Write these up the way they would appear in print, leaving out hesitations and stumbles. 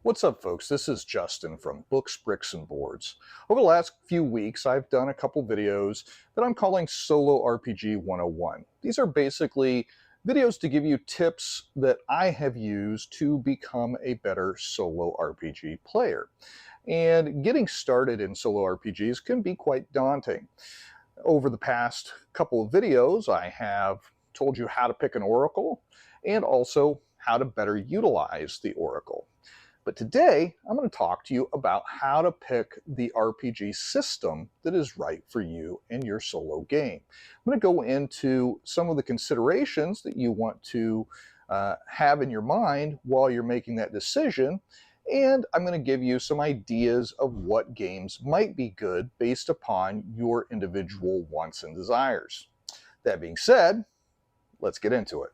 What's up, folks? This is Justin from Books, Bricks, and Boards. Over the last few weeks, I've done a couple videos that I'm calling Solo RPG 101. These are basically videos to give you tips that I have used to become a better solo RPG player. And getting started in solo RPGs can be quite daunting. Over the past couple of videos, I have told you how to pick an oracle and also how to better utilize the oracle. But today, I'm going to talk to you about how to pick the RPG system that is right for you in your solo game. I'm going to go into some of the considerations that you want to have in your mind while you're making that decision, and I'm going to give you some ideas of what games might be good based upon your individual wants and desires. That being said, let's get into it.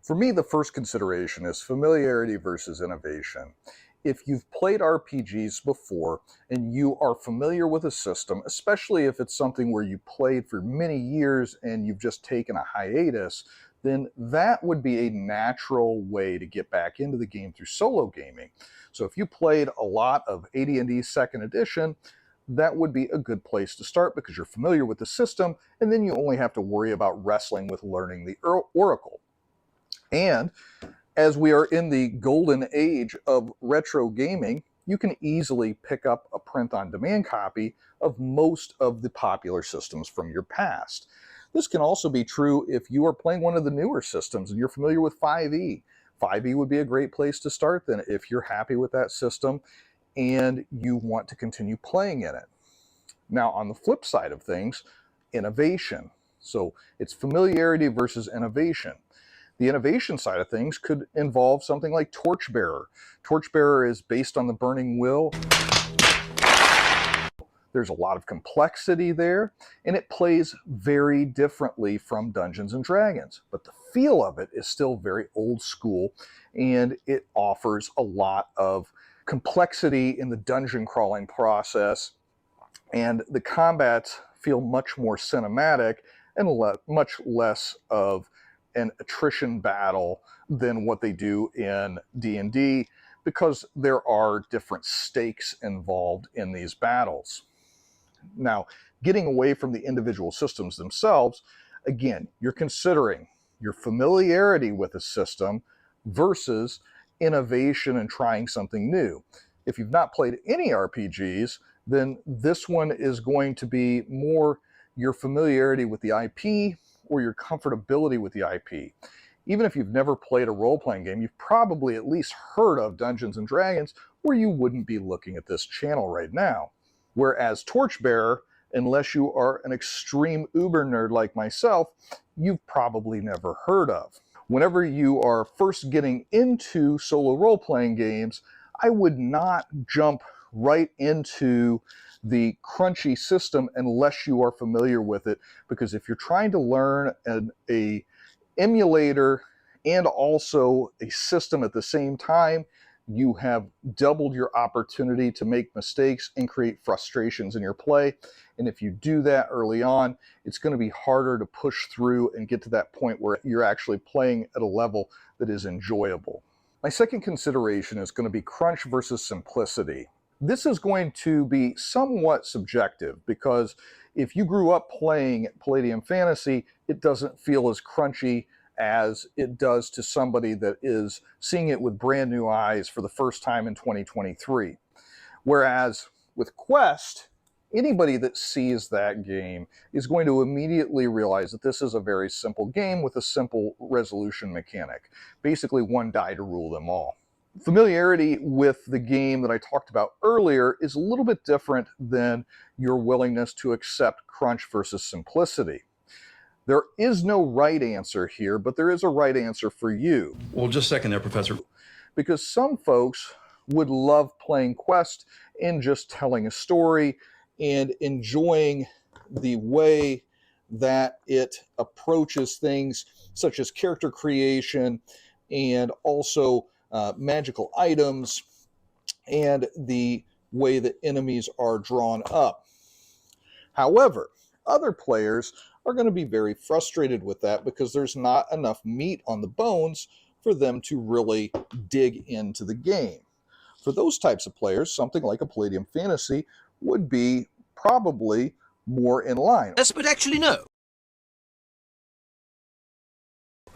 For me, the first consideration is familiarity versus innovation. If you've played RPGs before and you are familiar with a system, especially if it's something where you played for many years and you've just taken a hiatus, then that would be a natural way to get back into the game through solo gaming. So if you played a lot of AD&D 2nd edition, that would be a good place to start because you're familiar with the system, and then you only have to worry about wrestling with learning the oracle. And as we are in the golden age of retro gaming, you can easily pick up a print-on-demand copy of most of the popular systems from your past. This can also be true if you are playing one of the newer systems and you're familiar with 5e. 5e would be a great place to start then if you're happy with that system and you want to continue playing in it. Now, on the flip side of things, innovation. So it's familiarity versus innovation. The innovation side of things could involve something like Torchbearer. Torchbearer is based on the Burning Will. There's a lot of complexity there, and it plays very differently from Dungeons and Dragons. But the feel of it is still very old school, and it offers a lot of complexity in the dungeon crawling process, and the combats feel much more cinematic and much less of an attrition battle than what they do in D&D because there are different stakes involved in these battles. Now, getting away from the individual systems themselves, again, you're considering your familiarity with a system versus innovation and trying something new. If you've not played any RPGs, then this one is going to be more your familiarity with the IP or your comfortability with the IP. Even if you've never played a role-playing game, you've probably at least heard of Dungeons and Dragons, or you wouldn't be looking at this channel right now. Whereas Torchbearer, unless you are an extreme uber nerd like myself, you've probably never heard of. Whenever you are first getting into solo role-playing games, I would not jump right into the crunchy system unless you are familiar with it, because if you're trying to learn an emulator and also a system at the same time, you have doubled your opportunity to make mistakes and create frustrations in your play. And if you do that early on, it's going to be harder to push through and get to that point where you're actually playing at a level that is enjoyable. My second consideration is going to be crunch versus simplicity. This is going to be somewhat subjective because if you grew up playing Palladium Fantasy, it doesn't feel as crunchy as it does to somebody that is seeing it with brand new eyes for the first time in 2023. Whereas with Quest, anybody that sees that game is going to immediately realize that this is a very simple game with a simple resolution mechanic. Basically, one die to rule them all. Familiarity with the game that I talked about earlier is a little bit different than your willingness to accept crunch versus simplicity. There is no right answer here, but there is a right answer for you. Well, just a second there, Professor. Because some folks would love playing Quest and just telling a story and enjoying the way that it approaches things such as character creation and also magical items and the way that enemies are drawn up. However, other players are going to be very frustrated with that because there's not enough meat on the bones for them to really dig into the game. For those types of players, something like a Palladium Fantasy would be probably more in line. Yes, but actually no.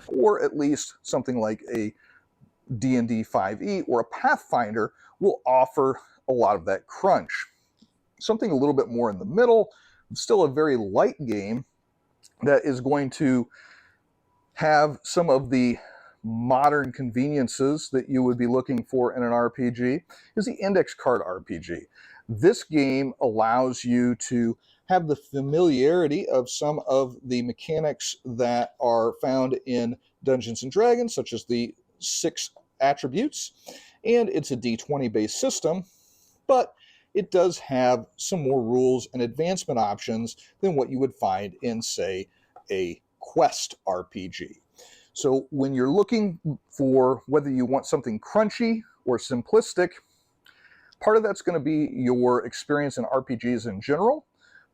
Or at least something like a D&D 5e or a Pathfinder will offer a lot of that crunch. Something a little bit more in the middle, still a very light game that is going to have some of the modern conveniences that you would be looking for in an RPG, is the index card RPG. This game allows you to have the familiarity of some of the mechanics that are found in Dungeons and Dragons, such as the 6 attributes, and it's a D20 based system, but it does have some more rules and advancement options than what you would find in, say, a Quest RPG. So when you're looking for whether you want something crunchy or simplistic, part of that's going to be your experience in RPGs in general.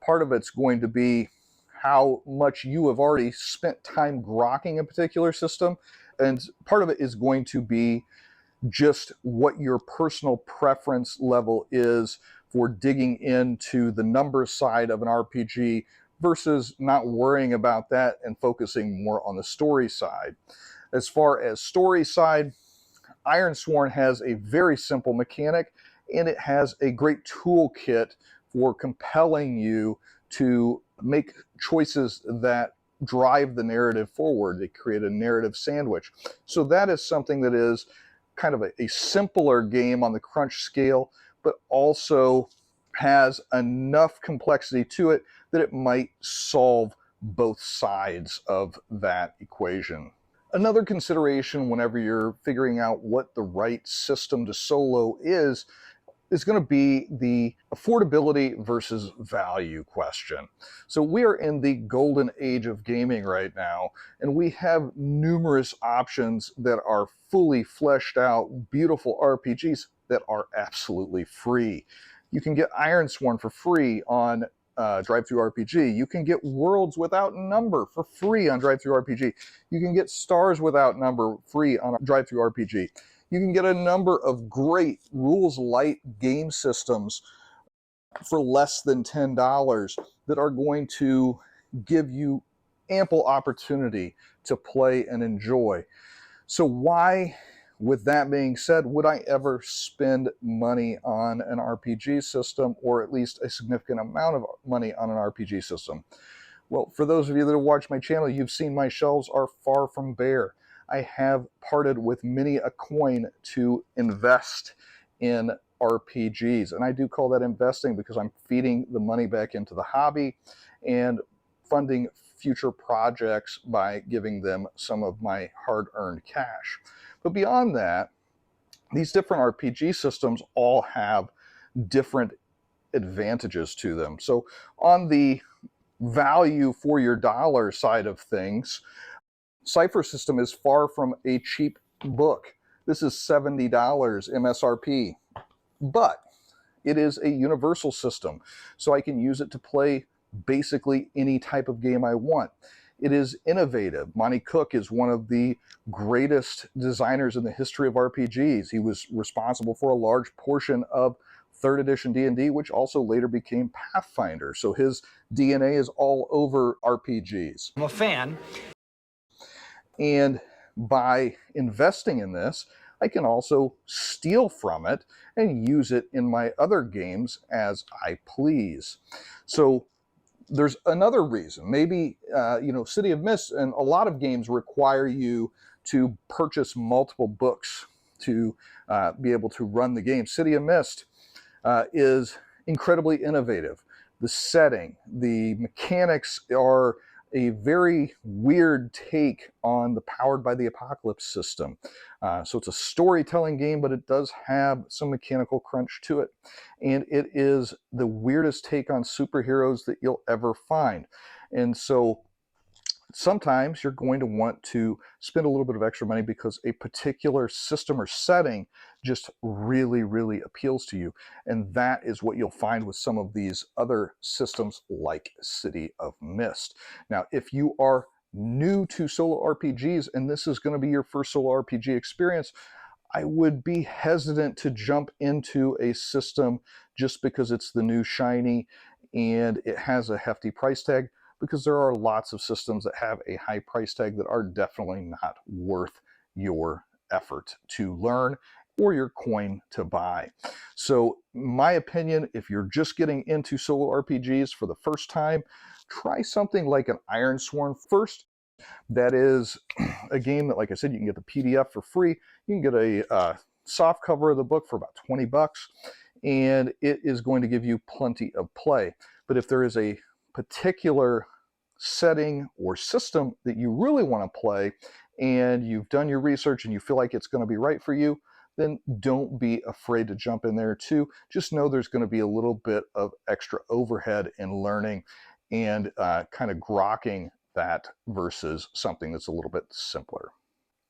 Part of it's going to be how much you have already spent time grokking a particular system. And part of it is going to be just what your personal preference level is for digging into the number side of an RPG versus not worrying about that and focusing more on the story side. As far as story side, Ironsworn has a very simple mechanic, and it has a great toolkit for compelling you to make choices that drive the narrative forward. They create a narrative sandwich. So that is something that is kind of a simpler game on the crunch scale, but also has enough complexity to it that it might solve both sides of that equation. Another consideration whenever you're figuring out what the right system to solo is going to be the affordability versus value question. So we are in the golden age of gaming right now, and we have numerous options that are fully fleshed out, beautiful RPGs that are absolutely free. You can get Ironsworn for free on Drive-Thru RPG. You can get Worlds Without Number for free on Drive-Thru RPG. You can get Stars Without Number free on Drive-Thru RPG. You can get a number of great rules light game systems for less than $10 that are going to give you ample opportunity to play and enjoy. So why, with that being said, would I ever spend money on an RPG system, or at least a significant amount of money on an RPG system? Well, for those of you that have watched my channel, you've seen my shelves are far from bare. I have parted with many a coin to invest in RPGs. And I do call that investing because I'm feeding the money back into the hobby and funding future projects by giving them some of my hard-earned cash. But beyond that, these different RPG systems all have different advantages to them. So on the value for your dollar side of things, Cypher System is far from a cheap book. This is $70 MSRP, but it is a universal system, so I can use it to play basically any type of game I want. It is innovative. Monty Cook is one of the greatest designers in the history of RPGs. He was responsible for a large portion of 3rd edition D&D, which also later became Pathfinder. So his DNA is all over RPGs. I'm a fan. And by investing in this, I can also steal from it and use it in my other games as I please. So there's another reason. Maybe, City of Mist and a lot of games require you to purchase multiple books to be able to run the game. City of Mist is incredibly innovative. The setting, the mechanics are a very weird take on the Powered by the Apocalypse system. So it's a storytelling game, but it does have some mechanical crunch to it. And it is the weirdest take on superheroes that you'll ever find. And so Sometimes you're going to want to spend a little bit of extra money because a particular system or setting just really, really appeals to you. And that is what you'll find with some of these other systems like City of Mist. Now, if you are new to solo RPGs and this is going to be your first solo RPG experience, I would be hesitant to jump into a system just because it's the new shiny and it has a hefty price tag, because there are lots of systems that have a high price tag that are definitely not worth your effort to learn or your coin to buy. So my opinion, if you're just getting into solo RPGs for the first time, try something like an Ironsworn first. That is a game that, like I said, you can get the PDF for free. You can get a soft cover of the book for about 20 bucks, and it is going to give you plenty of play. But if there is a particular setting or system that you really want to play, and you've done your research and you feel like it's going to be right for you, then don't be afraid to jump in there too. Just know there's going to be a little bit of extra overhead in learning and kind of grokking that versus something that's a little bit simpler.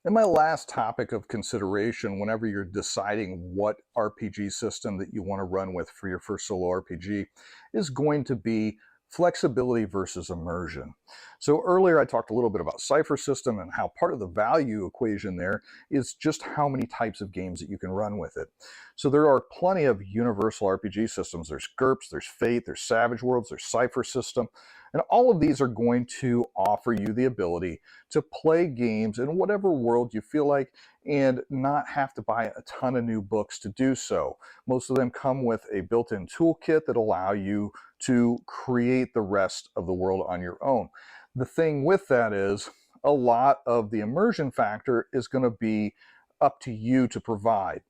And my last topic of consideration whenever you're deciding what RPG system that you want to run with for your first solo RPG is going to be flexibility versus immersion. So earlier I talked a little bit about Cipher system and how part of the value equation there is just how many types of games that you can run with it. So there are plenty of universal RPG systems. There's GURPS, there's Fate, there's Savage Worlds, there's Cipher system, and all of these are going to offer you the ability to play games in whatever world you feel like and not have to buy a ton of new books to do so. Most of them come with a built-in toolkit that allow you to create the rest of the world on your own. The thing with that is a lot of the immersion factor is going to be up to you to provide.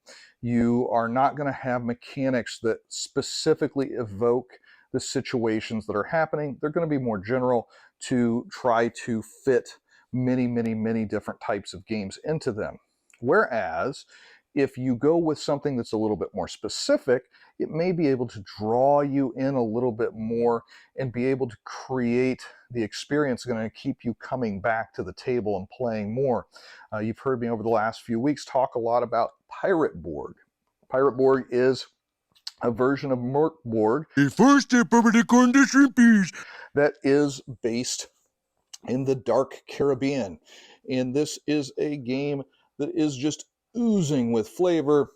You are not going to have mechanics that specifically evoke the situations that are happening. They're going to be more general to try to fit many, many, many different types of games into them. Whereas if you go with something that's a little bit more specific, it may be able to draw you in a little bit more and be able to create the experience going to keep you coming back to the table and playing more. You've heard me over the last few weeks talk a lot about Pirate Borg. Pirate Borg is a version of Merc Borg, the first step of the condition piece, that is based in the dark Caribbean. And this is a game that is just oozing with flavor.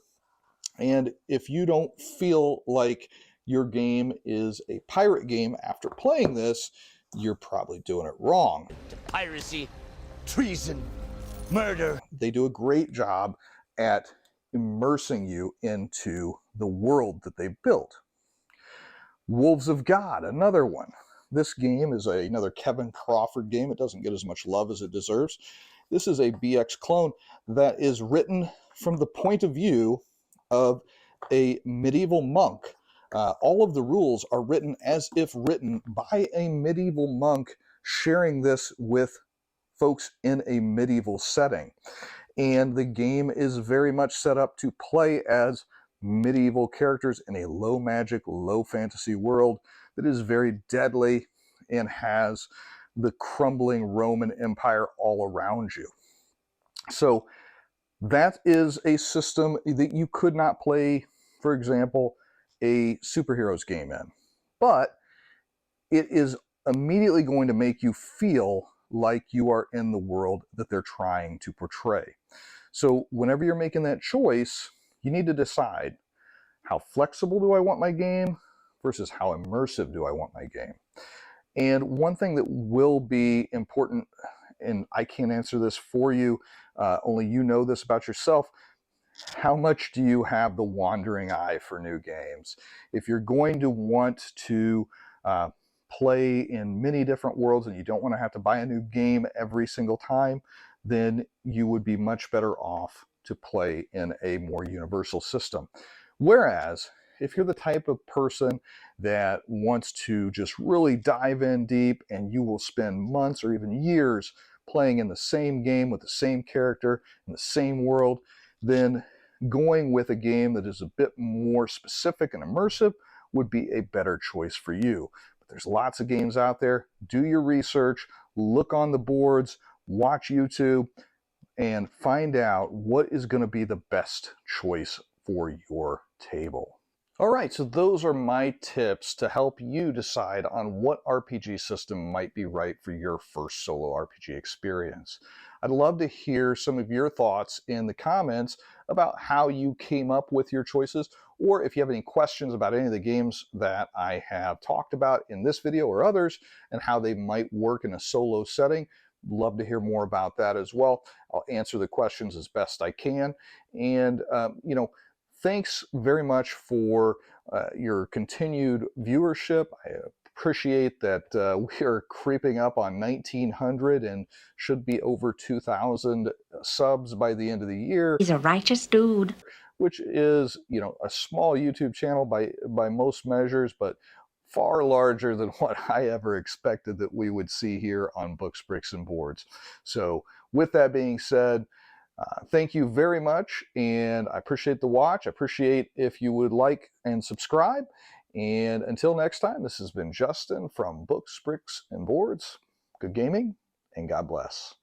And if you don't feel like your game is a pirate game after playing this, you're probably doing it wrong. Piracy, treason, murder. They do a great job at immersing you into the world that they've built. Wolves of God, another one. This game is another Kevin Crawford game. It doesn't get as much love as it deserves. This is a BX clone that is written from the point of view of a medieval monk. All of the rules are written as if written by a medieval monk sharing this with folks in a medieval setting. And the game is very much set up to play as medieval characters in a low magic, low fantasy world that is very deadly and has the crumbling Roman Empire all around you. So that is a system that you could not play, for example, a superheroes game in. But it is immediately going to make you feel like you are in the world that they're trying to portray. So whenever you're making that choice, you need to decide, how flexible do I want my game versus how immersive do I want my game? And one thing that will be important, and I can't answer this for you, only you know this about yourself, how much do you have the wandering eye for new games? If you're going to want to play in many different worlds and you don't want to have to buy a new game every single time, then you would be much better off to play in a more universal system. Whereas if you're the type of person that wants to just really dive in deep and you will spend months or even years playing in the same game with the same character in the same world, then going with a game that is a bit more specific and immersive would be a better choice for you. But there's lots of games out there. Do your research, look on the boards, watch YouTube, and find out what is going to be the best choice for your table. All right, so those are my tips to help you decide on what RPG system might be right for your first solo RPG experience. I'd love to hear some of your thoughts in the comments about how you came up with your choices, or if you have any questions about any of the games that I have talked about in this video or others and how they might work in a solo setting. Love to hear more about that as well. I'll answer the questions as best I can. And, thanks very much for your continued viewership. I appreciate that we are creeping up on 1,900 and should be over 2,000 subs by the end of the year. He's a righteous dude. Which is, a small YouTube channel by most measures, but far larger than what I ever expected that we would see here on Books, Bricks, and Boards. So with that being said, thank you very much, and I appreciate the watch. I appreciate if you would like and subscribe. And until next time, this has been Justin from Books, Bricks, and Boards. Good gaming, and God bless.